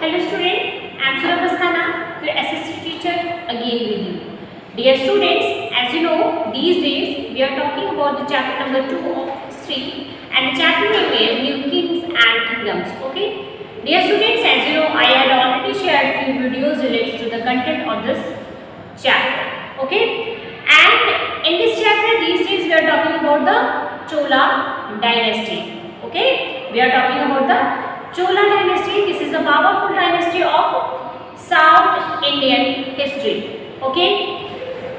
Hello student, I am Surabh Asthana, your SST teacher again with you. Dear students, as you know, these days we are talking about the chapter number 2 of history and the chapter name is New Kings and Kingdoms. Okay. Dear students, as you know, I had already shared few videos related to the content of this chapter. Okay. And in this chapter, these days we are talking about the Chola dynasty. Okay. We are talking about the Chola dynasty. This is a powerful dynasty of South Indian history. Okay,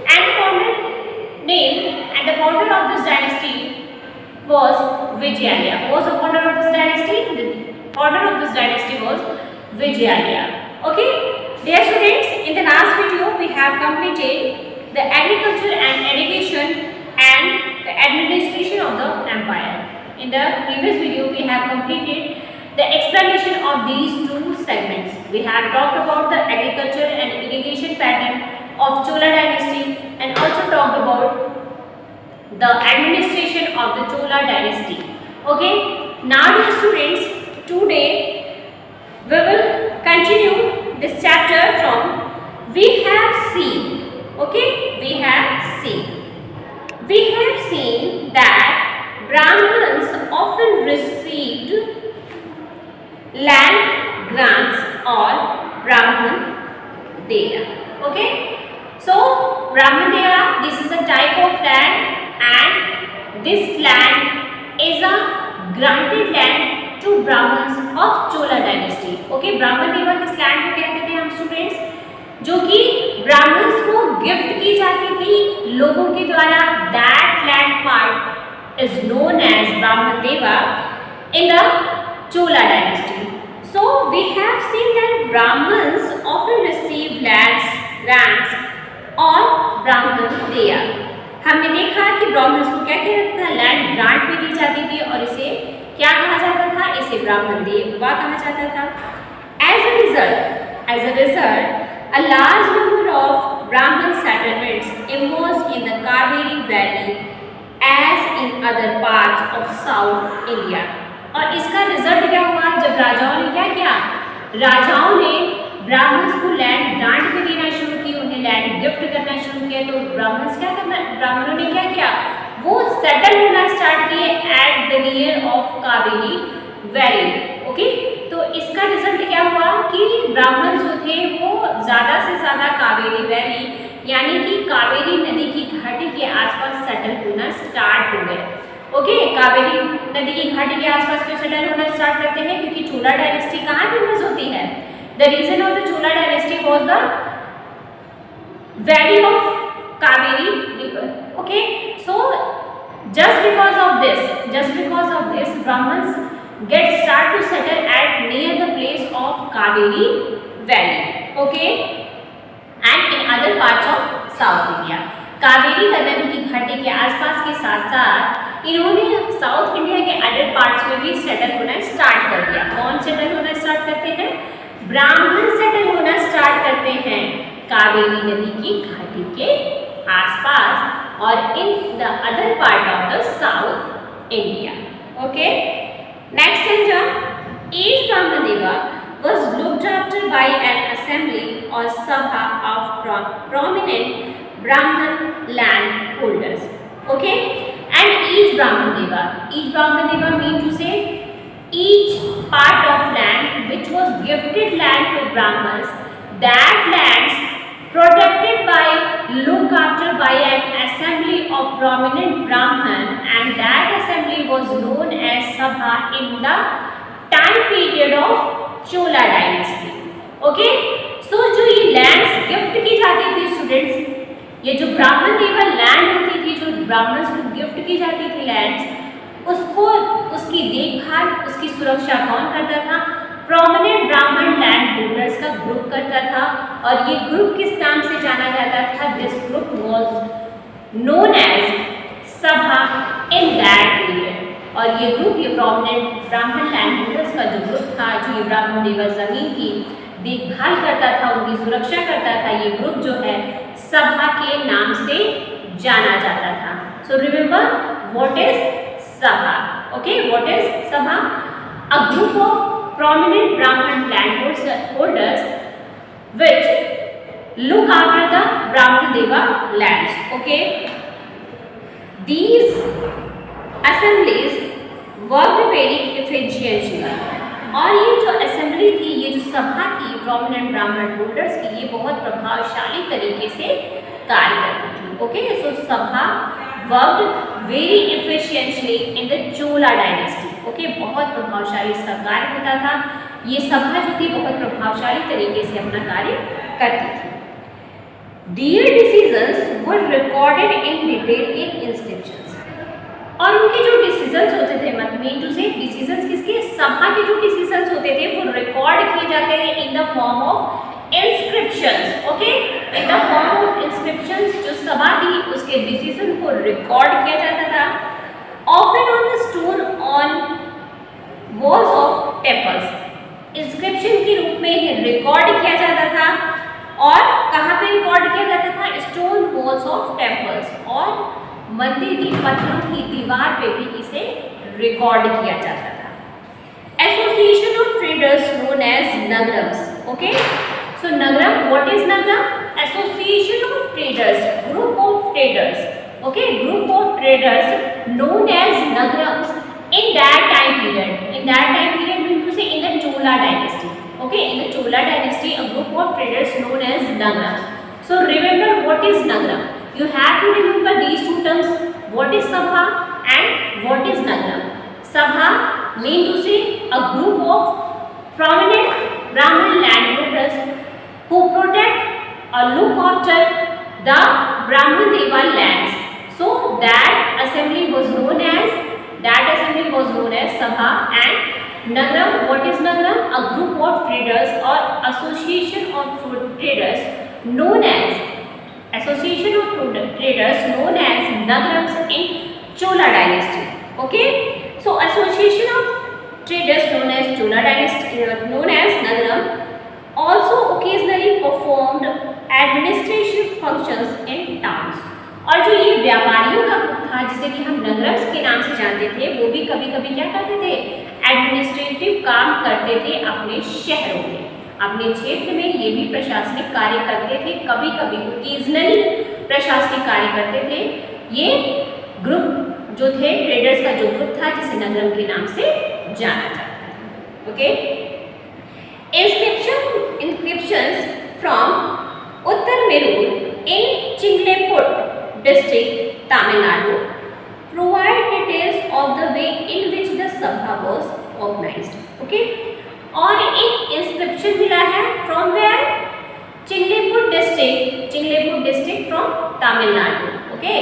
and the founder name and the founder of this dynasty was Vijayalaya. Who was the founder of this dynasty? The founder of this dynasty was Vijayalaya. Okay, dear students, in the last video we have completed the agriculture and irrigation and the administration of the empire. In the previous video we have completed the explanation of these two segments. We have talked about the agriculture and irrigation pattern of Chola dynasty and also talked about the administration of the Chola dynasty. Okay, now dear students, today we will continue this chapter from we have seen. Okay, we have seen that Brahmins often received land grants or Brahman Deya. Okay, so Brahman Deya, this is a type of land and this land is a granted land to Brahmins of Chola dynasty. Okay, Brahman Deya किस land को कहते थे हम students, जो कि Brahmins को gift की जाती थी लोगों के द्वारा. That land part is known as Brahman Deya in the Chola dynasty. So we have seen that Brahmins often receive lands grants or Brahman Deya. हमने देखा कि ब्राह्मण्स को क्या किया जाता था, लैंड ग्रांट में दी जाती थी और इसे क्या कहा जाता था, इसे ब्राह्मण देवा कहा जाता था. As a result, a large number of Brahmin settlements emerged in the Kaveri Valley as in other parts of South India. और इसका रिजल्ट क्या हुआ, जब राजाओं ने क्या किया, राजाओं ने ब्राह्मण्स को लैंड ग्रांट में देना शुरू की, उन्हें लैंड गिफ्ट करना शुरू किया. तो ब्राह्मणों ने क्या किया, वो सेटल होना स्टार्ट किए at the near of Kaveri valley. Okay, तो इसका रिजल्ट क्या हुआ कि ब्राह्मण जो थे वो ज़्यादा से ज़्यादा कावेरी वैली यानी कि कावेरी नदी की घाटी के आसपास सेटल होना स्टार्ट हो गए. ओके, कावेरी नदी की घाटी के आसपास क्यों सेटल होना स्टार्ट करते हैं, क्योंकि चोला डायनेस्टी कहाँ फेमस होती है. The reason of the Chola dynasty was the valley of Kaveri river. Okay, so just because of this Brahmins get start to settle at near the place of Kaveri Valley. Okay, and in other parts of South India. Kaveri नदी की घाटी के आसपास के साथ साथ इन्होंने south India के अदर पार्ट्स में भी सेटल होना स्टार्ट कर दिया. कौन सेटल होना स्टार्ट करते हैं, ब्राह्मण सेटल होना स्टार्ट करते हैं कावेरी नदी की घाटी के आसपास और in the other part of the south India. Okay, next है each Brahman Deva was looked after by an assembly or sabha of prominent Brahman land holders. Okay, and each Brahman Deva mean to say each part of land which was gifted land to Brahmans, that lands protected by, looked after by an assembly of prominent Brahman, and that assembly was known as Sabha in the time period of Chola dynasty. Okay, so जो ये lands gift की जाती थी students, ये जो ब्राह्मण देवा land होती थी, जो ब्राह्मण्स को गिफ्ट की जाती थी लैंड्स, उसको उसकी देखभाल उसकी सुरक्षा कौन करता था, प्रोमिनेंट ब्राह्मण लैंड होल्डर्स का ग्रुप करता था. और ये ग्रुप किस नाम से जाना जाता था, this group was known as sabha in that period. और ये ग्रुप, ये प्रोमिनेंट ब्राह्मण लैंड होल्डर्स का जो ग्रुप था, जो ये ब्राह्मण देवा जमीन की देखभाल करता था, उनकी सुरक्षा करता था, ये ग्रुप जो है सभा के नाम से जाना जाता था. सो रिमेंबर व्हाट इज सभा. ओके, व्हाट इज सभा, a group of prominent Brahmin landholders which look after the Brahman Deva lands. Okay, these assemblies worked very efficiently. और ये जो असेंबली थी, ये जो सभा थी प्रोमिनेंट ब्राह्मण होल्डर्स की, ये बहुत प्रभावशाली तरीके से कार्य करती थी. ओके, सो सभा worked very efficiently in the Chola dynasty. Okay, बहुत प्रभावशाली इसका कार्य होता था. ये सभा जो थी बहुत प्रभावशाली तरीके से अपना कार्य करती थी. Their decisions were recorded in detail in inscriptions. और उनके जो डिसीजंस होते थे, मेन टू से डिसीजंस किसके, सभा के जो डिसीजंस होते थे वो रिकॉर्ड किए जाते थे in the form of inscriptions. Okay, in the form of inscriptions. जो सभा थी उसके डिसीजन को रिकॉर्ड किया जाता था. Often on the stone on walls of temples. Inscription के रूप में इन्हें रिकॉर्ड किया जाता था. और कहाँ पे रिकॉर्ड किया जाता था, स्टोन वॉल्स ऑफ टेम्पल्स, और मंदिर की पत्थरों की दीवार पे भी इसे रिकॉर्ड किया जाता था. Association of traders known as Nagarams. Okay, so Nagaram, what is Nagaram? Association of traders, group of traders. Okay, group of traders known as Nagarams in that time period mean to say in the Chola dynasty. Okay, in the Chola dynasty a group of traders known as nagrams. So remember what is nagram. You have to remember these two terms, what is sabha and what is nagram. Sabha mean to say a group of prominent Brahmin landholders who protect or look after the Brahman Deva lands. So that assembly was known as Sabha. And Nagram, what is Nagram? A group of traders or association of traders known as Nagrams in Chola dynasty. Okay, so association of traders known as Chola dynasty, known as Nagram, also occasionally performed administrative functions in towns. और जो ये व्यापारियों का group था जिसे कि हम नगरम्स के नाम से जानते थे, वो भी कभी कभी क्या करते थे, एडमिनिस्ट्रेटिव काम करते थे अपने शहरों में, अपने क्षेत्र में. ये भी प्रशासनिक कार्य करते थे, कभी कभी ओकेजनली प्रशासनिक कार्य करते थे. ये ग्रुप जो थे, ट्रेडर्स का जो ग्रुप था जिसे नगरम के नाम से जाना जाता था. Okay, inscriptions from Uttar Merur in Chingleput district Tamil Nadu provide details of the way in which the sabha was organized. Okay, और एक इंस्क्रिप्शन मिला है from where, Chingleput district from Tamil Nadu. Okay,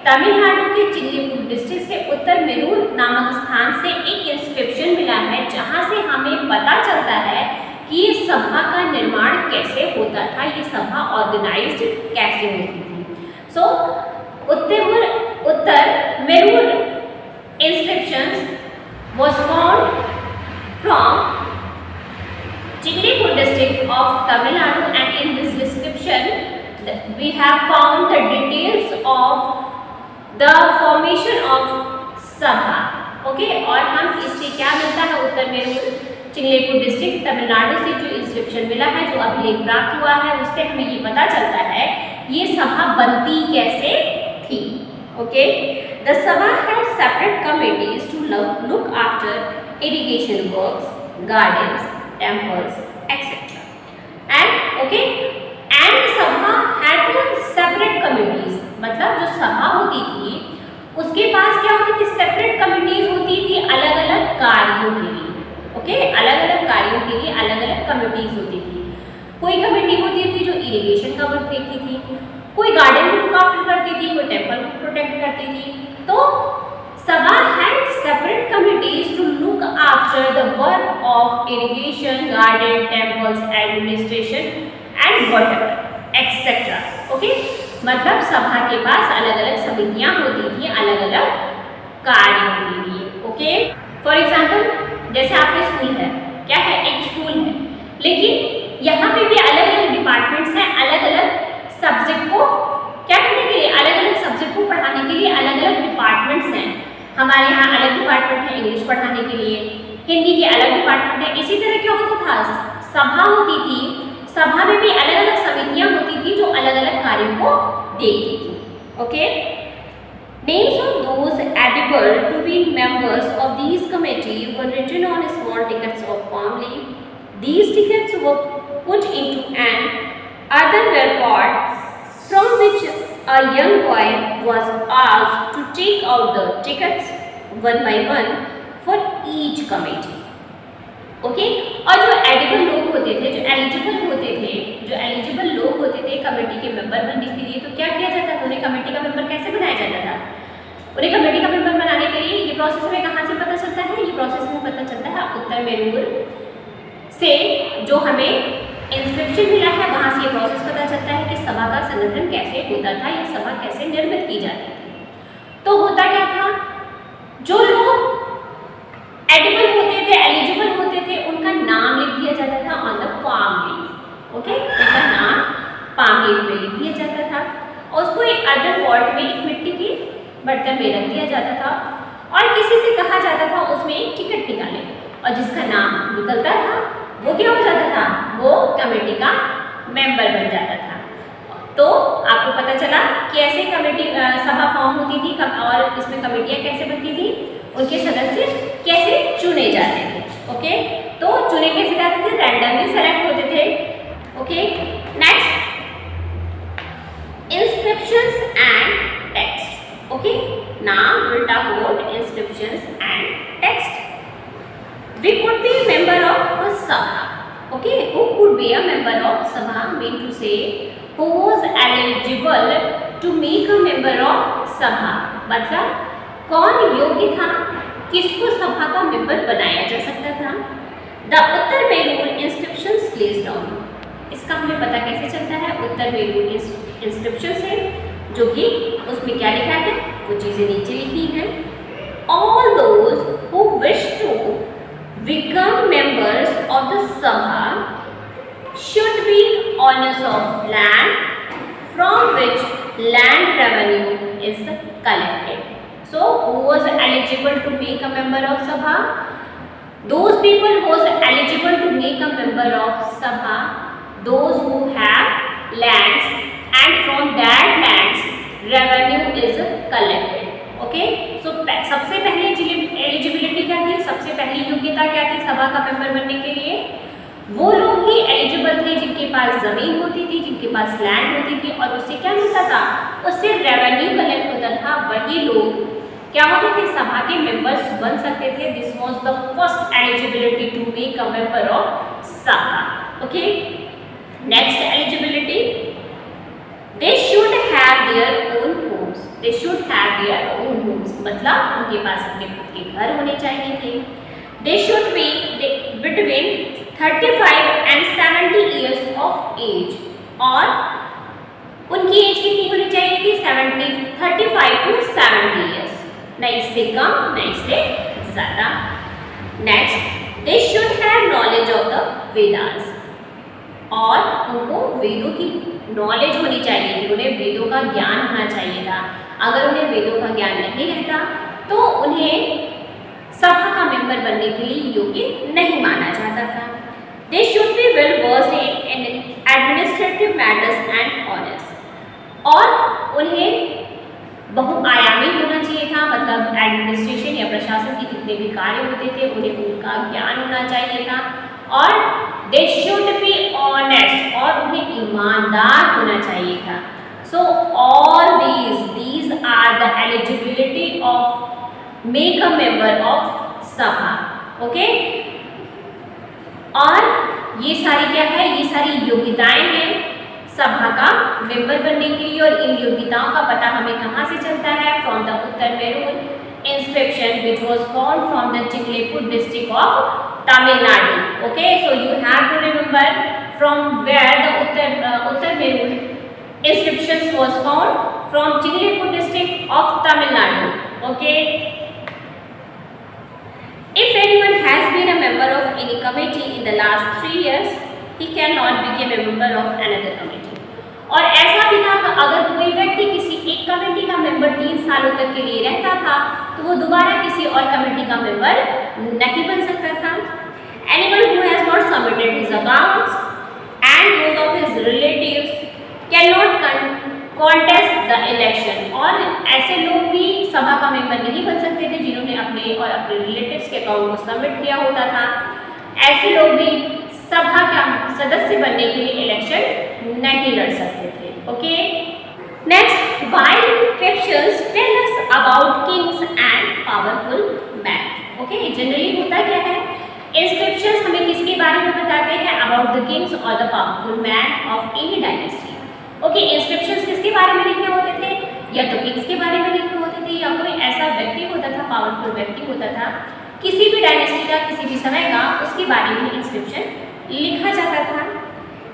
Tamil Nadu के चिंगलेपुट डिस्ट्रिक्ट से उत्तर मेरूर नामक स्थान से एक इंस्क्रिप्शन मिला है जहाँ से हमें पता चलता है कि ये सभा का निर्माण कैसे होता था, ये सभा ऑर्गेनाइज्ड कैसे होती थी. So, Uttar Merur inscriptions was found from Chinglepur district of Tamil Nadu, and in this description we have found the details of the formation of sabha. Okay, और हम इससे क्या मिलता है, उत्तर मेरूर चिंगलेपुर डिस्ट्रिक्ट तमिलनाडु से जो इंस्क्रिप्शन मिला है, जो अभिलेख प्राप्त हुआ है, उससे हमें ये पता चलता है ये सभा बनती कैसे थी. Okay, the sabha had separate committees to look after irrigation works, gardens, temples etcetera. And okay, and sabha had separate committees, मतलब जो सभा होती थी उसके पास क्या होती थी, सेपरेट कमिटीज होती थी अलग अलग कार्यों के लिए. ओके, अलग अलग कार्यों के लिए अलग अलग कमिटीज होती थी. कोई कमेटी होती थी जो इरिगेशन का वर्क देखती थी, कोई गार्डन को लुक आफ्टर करती थी, कोई टेम्पल को प्रोटेक्ट करती थी. तो sabha had separate committees to look after the work of irrigation, garden, temples, administration and whatever etcetera. Okay, मतलब सभा के पास अलग अलग समितियां होती थी अलग अलग कार्यों के लिए. ओके, फॉर एग्जाम्पल जैसे आपके स्कूल है, क्या है, एक स्कूल है, लेकिन यहाँ पे भी अलग अलग डिपार्टमेंट्स हैं, अलग अलग सब्जेक्ट को क्या करने के लिए, अलग अलग सब्जेक्ट को पढ़ाने के लिए अलग अलग डिपार्टमेंट्स हैं. हमारे यहाँ अलग डिपार्टमेंट है इंग्लिश पढ़ाने के लिए, हिंदी के अलग डिपार्टमेंट है, इसी तरह सभा होती थी, सभा में भी अलग अलग समितियां होती थी जो अलग अलग कार्यों को देखती थी. Okay, names of those eligible to be members of these committee were written on small tickets of palm leaf. These tickets were put into an earthenware pot from which a young boy was asked to take out the tickets one by one for each committee. Okay, और जो eligible लोग होते थे, जो eligible लोग होते थे committee के मेंबर बनने के लिए, तो क्या किया जाता था, उन्हें कमेटी का मेंबर कैसे बनाया जाता था? उन्हें कमेटी का मेंबर बनाने के लिए ये प्रोसेस में कहाँ से पता चलता है? ये प्रोसेस में पता चलता है उत्तर मेरूर से, जो हमें इंस्क्रिप्शन मिला है वहाँ से ये प्रोसेस पता चलता है कि सभा का संगठन कैसे होता था, ये सभा कैसे निर्मित की जाती थी. तो होता क्या था, जो लोग एलिजिबल होते थे, उनका नाम लिख दिया जाता था on the palm leaf. Okay, उनका नाम पाम लीफ में लिख दिया जाता था और उसको एक अदर पॉट में, एक मिट्टी के बर्तन में रख दिया जाता था और किसी से कहा जाता था उसमें एक टिकट निकाले, और जिसका नाम निकलता था वो क्या हो जाता था, वो कमेटी का मेंबर बन जाता था. तो आपको पता चला कि ऐसे कमेटी सभा फॉर्म होती थी और इसमें कमेटियाँ कैसे बनती थी, उनके सदस्य कैसे चुने जाते थे. ओके, तो चुने कैसे जाते थे, रैंडमली सेलेक्ट होते थे. Okay, next, inscriptions and text. Okay, now we will talk about inscriptions and text. We could be a member of a sabha. Okay, who could be a member of sabha mean to say who was eligible to make a member of sabha. मतलब कौन योग्य था, किसको सभा का member बनाया जा सकता था. The Uttar Merur inscriptions placed down. इसका हमें पता कैसे चलता है, उत्तर मेरूर इंस्क्रिप्शन से, जो कि उसमें क्या लिखा है, वो चीज़ें नीचे लिखी हैं. All those who wish to become members of the sabha should be owners of land from which land revenue is collected. So who was eligible to make a member of Sabha? Those people who was eligible to make a member of Sabha, those who have lands and from that lands revenue is collected. Okay, so सबसे पहले eligibility क्या थी, सबसे पहली योग्यता क्या थी सभा का मेंबर बनने के लिए? वो लोग ही एलिजिबल थे जिनके पास जमीन होती थी, जिनके पास लैंड होती थी और उससे क्या मिलता था, उससे रेवेन्यू कलेक्ट होता था. वही लोग क्या होते थे, सभा के मेंबर्स बन सकते थे. This was the first eligibility to make a member of sabha. Okay, next eligibility, they should have their own homes. They should have their own homes मतलब उनके पास अपने खुद के घर होने चाहिए थे. They should be between 35 and 70 years of age. और उनकी एज कितनी होनी चाहिए थी, 35 to 70 years, न इससे कम न इससे ज़्यादा. Next, they should have knowledge of the Vedas. और उनको वेदों की नॉलेज होनी चाहिए थी, उन्हें वेदों का ज्ञान होना चाहिए था. अगर उन्हें वेदों का ज्ञान नहीं रहता तो उन्हें सभा का मेंबर बनने के लिए योग्य नहीं माना जाता था. They should be well versed in administrative matters and honors. और उन्हें बहुआयामी होना चाहिए था, मतलब एडमिनिस्ट्रेशन या प्रशासन के जितने भी कार्य होते थे उन्हें उनका ज्ञान होना चाहिए था. और they should be honest और उन्हें ईमानदार होना चाहिए था. So all these are the eligibility of make a member of sabha. Okay? और ये सारी क्या है, ये सारी योग्यताएं हैं सभा का मेंबर बनने के लिए. और इन योग्यताओं का पता हमें कहाँ से चलता है, from the Uttar Merur inscription which was found from the Chingleput district of Tamil Nadu. Okay, so you have to remember from where the Uttar Merur inscription was found, from Chingleput district of Tamil Nadu. Okay, if anyone has been a member of any committee in the last 3 years, he cannot become a member of another committee. और ऐसा भी था कि अगर कोई व्यक्ति किसी एक कमेटी का मेंबर 3 सालों तक के लिए रहता था तो वो दोबारा किसी और कमेटी का मेंबर नहीं बन सकता था. Anyone who has not submitted submitted his accounts and those of his relatives cannot contest the election. और ऐसे लोग भी सभा का मेंबर नहीं बन सकते थे जिन्होंने अपने और अपने रिलेटिव्स के अकाउंट को सबमिट किया होता था। ऐसे लोग भी सभा का सदस्य बनने के लिए इलेक्शन नहीं लड़ सकते थे। Okay, next, while inscriptions tell us about kings and powerful men. Okay, generally होता क्या है, इंस्क्रिप्शंस हमें किसके बारे में बताते हैं, अबाउट द किंग्स और the powerful man of any dynasty. Okay, inscriptions किसके बारे में लिखे होते थे, या तो किंग्स के बारे में लिखे होते थे, या कोई ऐसा व्यक्ति होता था, पावरफुल व्यक्ति होता था किसी भी डायनेस्टी का, किसी भी समय का, उसके बारे में इंस्क्रिप्शन लिखा जाता था।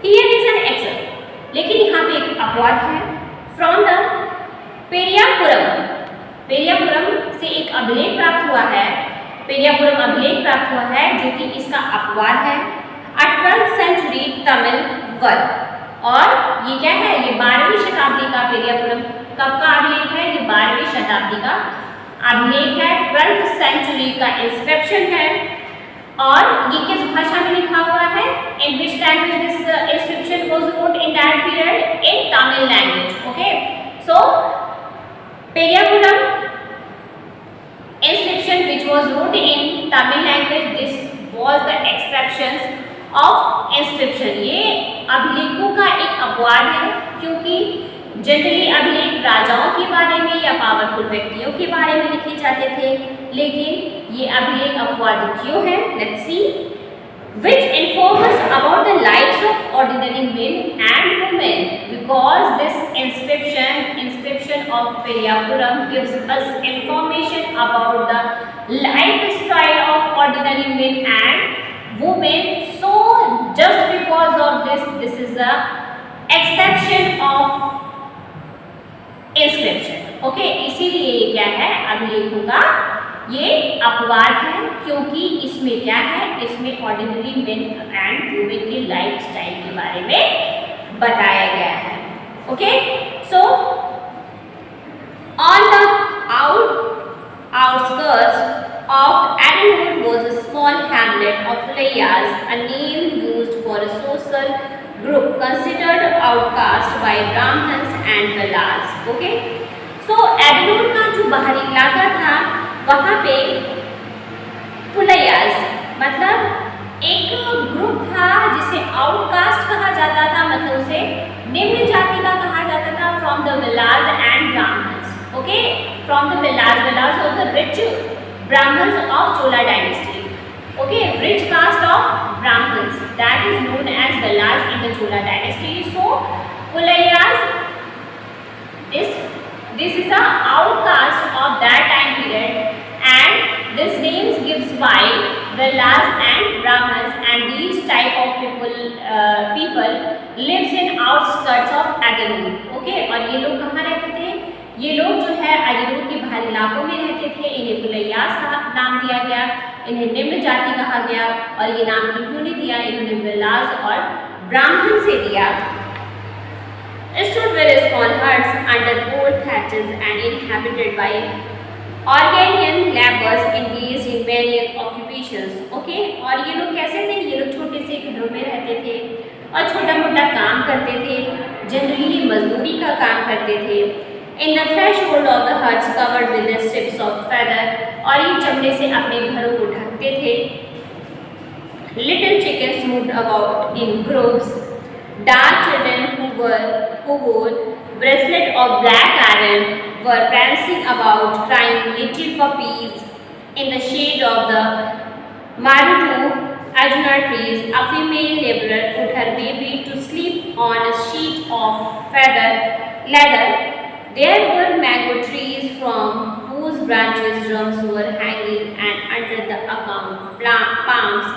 हियर इज एन एक्सेप्ट, लेकिन यहाँ पे एक अपवाद है, फ्रॉम द पेरियापुरम। पेरियापुरम से एक अभिलेख प्राप्त हुआ है, पेरियापुरम अभिलेख प्राप्त हुआ है जो कि इसका अपवाद है, 12th सेंचुरी तमिल वर्क। और ये क्या है, ये 12वीं शताब्दी का पेरियापुरम कब का अभिलेख है, ये 12वीं शताब्दी का अभिलेख है, 12th सेंचुरी का इंस्क्रिप्शन है। और ये किस भाषा में लिखा हुआ है, in which language this inscription was wrote in that period, in Tamil language. Okay, so Periyapuram inscription which was wrote in Tamil language, this was the exceptions of inscription. ये अभिलेखों का एक अपवाद है, क्योंकि जनरली अभिलेख राजाओं के बारे में या पावरफुल व्यक्तियों के बारे में लिखे जाते थे, लेकिन ये अभिलेख अपवाद क्यों है, let's see. Which inform us about the lives of ordinary men and women, because this inscription of Periyapuram gives us information about the lifestyle of ordinary men and women. So just because of this is a exception of inscription. Okay, इसीलिए ये क्या है, अभिलेखों का ये अपवाद है, क्योंकि इसमें क्या है, इसमें ऑर्डिनरी मेन एंड वुमेन के लाइफ स्टाइल के बारे में बताया गया है। Okay, so on the outskirts of Adenwood was a small hamlet of Pulayas, a name used for a social group considered outcast by Brahmins and Velas. Okay, so Adenwood का जो बाहरी इलाका था वहाँ पे पुलैयास मतलब एक ग्रुप था जिसे आउटकास्ट कहा जाता था, मतलब उसे निम्न जाति का कहा जाता था, from the Vilas and Brahmins. Okay, from the Vilas of the rich Brahmins of Chola dynasty. Okay, rich caste of Brahmins, that is known as Vilas in the Chola dynasty. So Pulaiyas, this is a outcast of that time period, and this names gives by Velas and Brahmins, and these type of people lives in outskirts of Adenwood. Okay, और ये लोग कहाँ रहते थे, ये लोग जो है अडेनवुड के बाहरी इलाकों में रहते थे। इन्हें पुलैयास का नाम दिया गया, इन्हें निम्न जाति कहा गया, और ये नाम क्यों नहीं दिया, इन्होंने वेलास और ब्राह्मण से दिया। Stood were small huts under old thatches and inhabited by Organian laborers engaged in various occupations. Okay, और ये लोग कैसे थे, ये लोग छोटे से घरों में रहते थे और छोटा मोटा काम करते थे, जनरली मजदूरी का काम करते थे। In the threshold of the huts covered with the strips of feather, और ये चमड़े से अपने घरों को ढकते थे। Little chickens moved about in groups. Dark children who wore bracelet of black iron were prancing about, crying little puppies in the shade of the Marutu Arjuna trees. A female laborer put her baby to sleep on a sheet of leather. There were mango trees from whose branches drums were hanging, and under the account palms.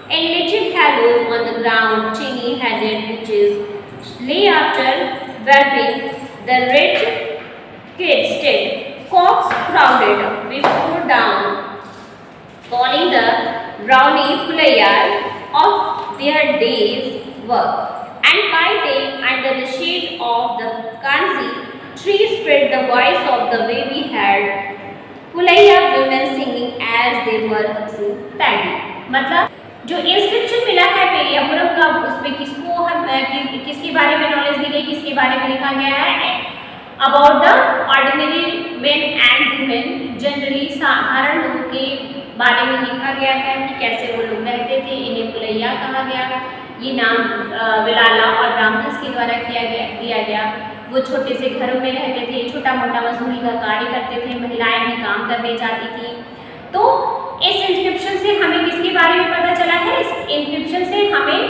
In little hollows on the ground, chinny-headed witches lay after webbing. The rich kids stood, cocks crowded before dawn, calling the brownie pulayar of their day's work. And by day, under the shade of the kanzi tree, spread the voice of the baby-haired पुलैया women singing as they were husking paddy. मतलब जो inscription मिला है यमुरम का, उसमें किसको हम किसके बारे में नॉलेज दी गई, किसके बारे में लिखा गया है, about the ordinary main and women, generally साधारण लोगों के बारे में लिखा गया है कि कैसे वो लोग रहते थे। इन्हें बुलैया कहा गया। ये नाम विलाला और ब्राह्मण्स के द्वारा दिया गया। वो छोटे से घरों में रहते थे, छोटा मोटा मजदूरी का कार्य करते थे, महिलाएं भी काम करने जाती थी। तो इस इंस्क्रिप्शन से हमें किसके बारे में पता चला है? इस इंस्क्रिप्शन से हमें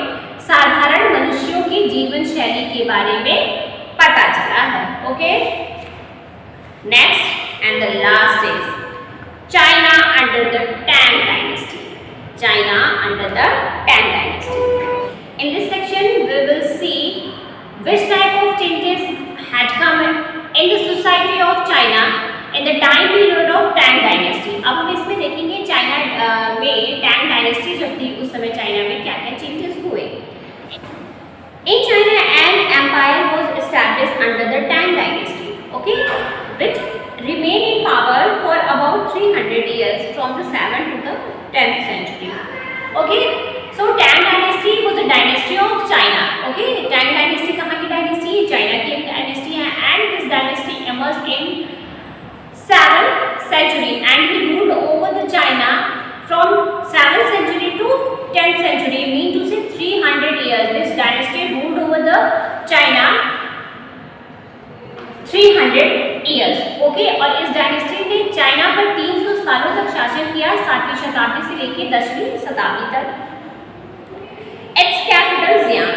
साधारण मनुष्यों की जीवन शैली के बारे में पता चला है। Okay, next and the last is China under the Tang dynasty. China under the Tang dynasty. In this section, we will see which type of changes had come in the society of China in the time period of Tang Dynasty. अब हम इसमें देखेंगे China में Tang dynasty जब थी उस समय China में क्या क्या चेंजेस हुए। In China, an empire was established under the Tang Dynasty, okay, which remained in power for about 300 years from the 7th to the 10th century. Okay. So Tang Dynasty was a dynasty of China. Okay, Tang Dynasty कहाँ की dynasty? China की dynasty है, and this dynasty emerged in 7th century and he ruled over the China from 7th century to 10th century, mean to say 300 years. This dynasty ruled over the China 300 years. Okay, और इस dynasty ने China पर 300 सालों तक शासन किया, 7वीं शताब्दी से लेकर 10वीं शताब्दी तक। Its capital Xi'an,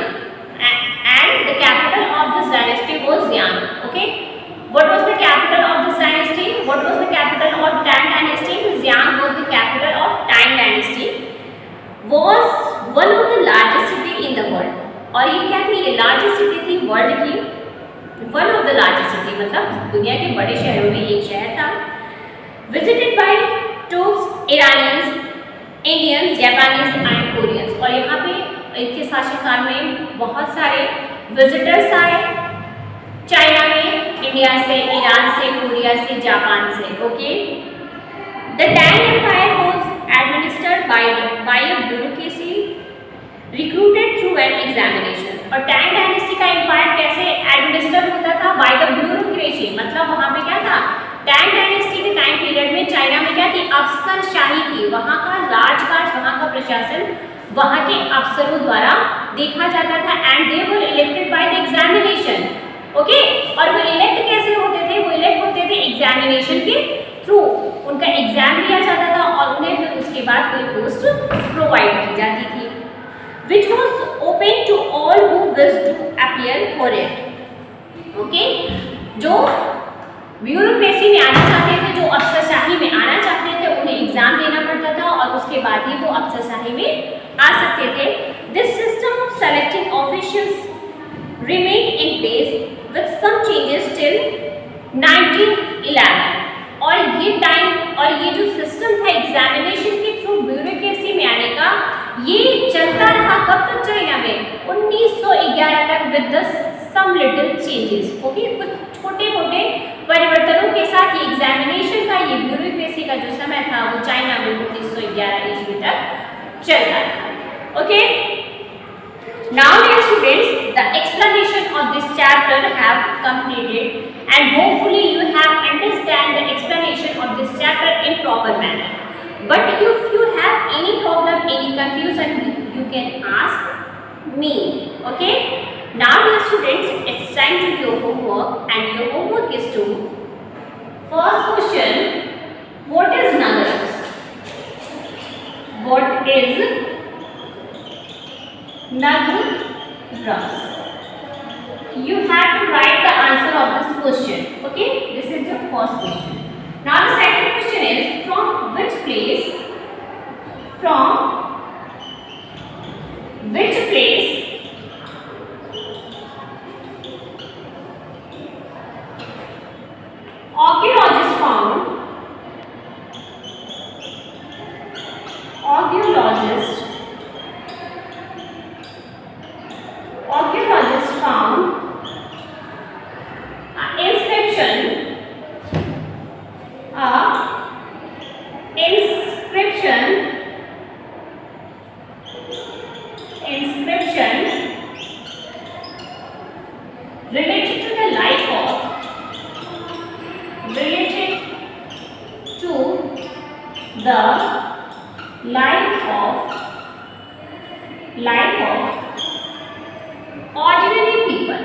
and the capital of this dynasty was Xi'an. Okay, what was the capital of this dynasty? What was the capital of Tang Dynasty? Xi'an was the capital of Tang Dynasty. Was one of the largest city in the world. और ये क्या थी? ये largest city थी world की, one of the largest city, मतलब दुनिया के बड़े शहरों में एक शहर था। Visited by Turks, Iranians, Indians, Japanese and Koreans. और यहाँ पे इनके शासनकाल में बहुत सारे विजिटर्स आए चाइना में, इंडिया से, ईरान से, कोरिया से, जापान से। Okay, the Tang empire was administered by a bureaucracy recruited through an examination. और टैंग डायनेस्टी का एम्पायर कैसे एडमिनिस्टर होता था? बाय द ब्यूरोक्रेसी, मतलब वहाँ पे क्या था? टैंग डायनेस्टी के टाइम पीरियड में चाइना में क्या थी? अफसरशाही थी। वहाँ का राजकाज, वहाँ का प्रशासन वहाँ के अफसरों द्वारा देखा जाता था, and they were elected by the examination. Okay, और वो इलेक्ट कैसे होते थे? वो इलेक्ट होते थे एग्जामिनेशन के थ्रू। उनका एग्जाम लिया जाता था और उन्हें फिर उसके बाद कोई पोस्ट प्रोवाइड की जाती थी, which was open to all who wished to appear for it. Okay, जो ब्यूरोक्रेसी में आना चाहते थे, जो अफसरशाही में आना चाहते थे, उन्हें एग्जाम देना पड़ता था और उसके बाद ही वो अफसरशाही में आ सकते थे। This system of selecting officials remain in place with some changes till 1911। और ये टाइम और ये जो सिस्टम था एग्जामिनेशन के थ्रू ब्यूरोक्रेसी में आने का, ये चलता रहा कब तक? चाइना में 1911 तक with some little changes. Okay, कुछ छोटे मोटे परिवर्तनों के साथ ये एग्जामिनेशन का, ये ब्यूरोक्रेसी का जो समय था वो चाइना में 1911 ईस्वी तक चलता था। Okay, now dear students, the explanation of this chapter have completed and hopefully you have understand the explanation of this chapter in proper manner. But if you have any problem, any confusion, you can ask me. Okay, now dear students, it's time to do your homework, and your homework is to first question, what is Nagaras? What is Nagaras? You have to write the answer of this question. Okay, this is the first question. Now the second question is, from which place? From which place archaeologists found inscription Life of ordinary people.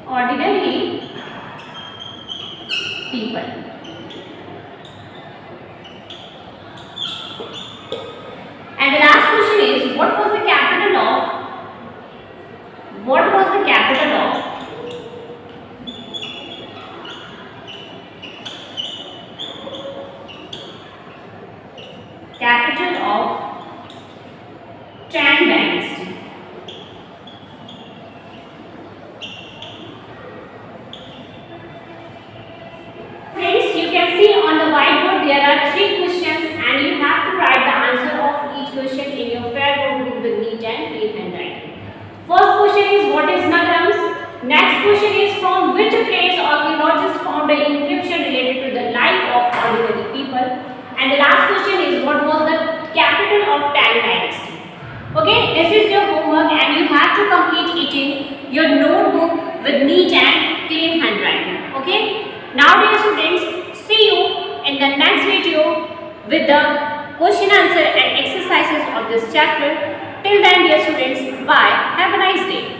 Ordinary people. And the last question is, what was the capital of Tang dynasty? Friends, you can see on the whiteboard there are 3 questions and you have to write the answer of each question in your fair notebook with neat and clean handwriting. First question is, what is Nagrams? Next question is, from which place archaeologists found an inscription related to the life of ordinary people? And the last question is, what was the capital of Tang dynasty? Okay, this is your homework and you have to complete it in your notebook with neat and clean handwriting. Okay, now dear students, see you in the next video with the question answer and exercises of this chapter. Till then dear students, bye, have a nice day.